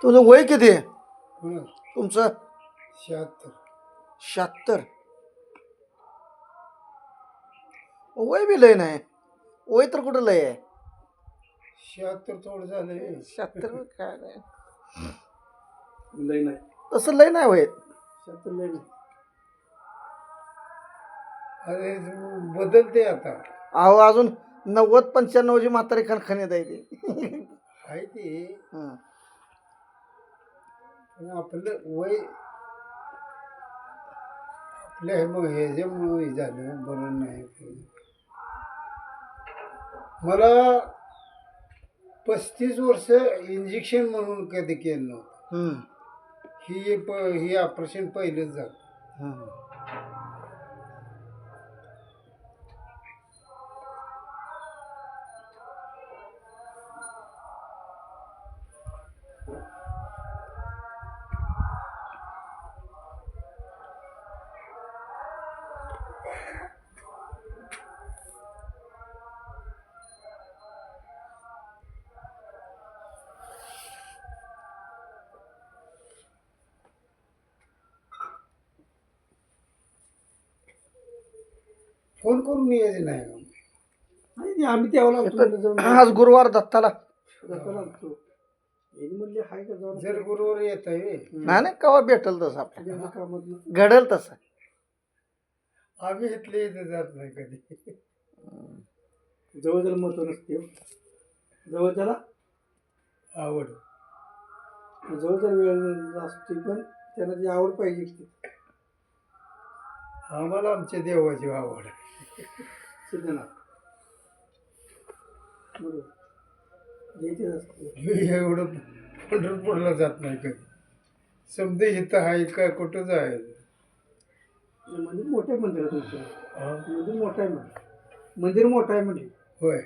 तुझं वय किती आहे हं, तुमचं 76. 76 वय बी लय नाही वय तर कुठं लय आहे 76 थोडं झालंय. 76 काय नाही लय नाही. तसं लय नाही वय 76 लय नाही. अरे बदलते आता. अहो अजून 90-95 म्हातारी खणखणीत आहे ती आहे ते हं. पण आपलं वय आपल्या ह्याच्यामुळे झालं बरं नाही. मला 35 वर्ष इंजेक्शन म्हणून कधी केलं नव्हतं. हं. ही ऑपरेशन पहिलंच झालं. हं. फोन करून यायचं नाही. आम्ही तेव्हा आज गुरुवार दत्ताला जर गुरुवार येत आहे नाही नाही कवा भेटल तसं आपल्याला घडल तसं आम्ही इथले इथे जात नाही कधी. जवळ त्याला महत्व नसते जवळ त्याला आवड जवळ त्याला वेळ असते पण त्याला ती आवड पाहिजे की आम्हाला आमच्या देवाची आवड आहे. सिद्धनाथ बरोबर द्यायचीच असते. मी एवढं पंढरपूरला जात नाही कधी. समजे इथं आहे का कुठं जायचं. मंदिर मोठं आहे मंदिर तुमचं हा? मंदिर मोठं आहे मंदिर मोठं आहे म्हणजे होय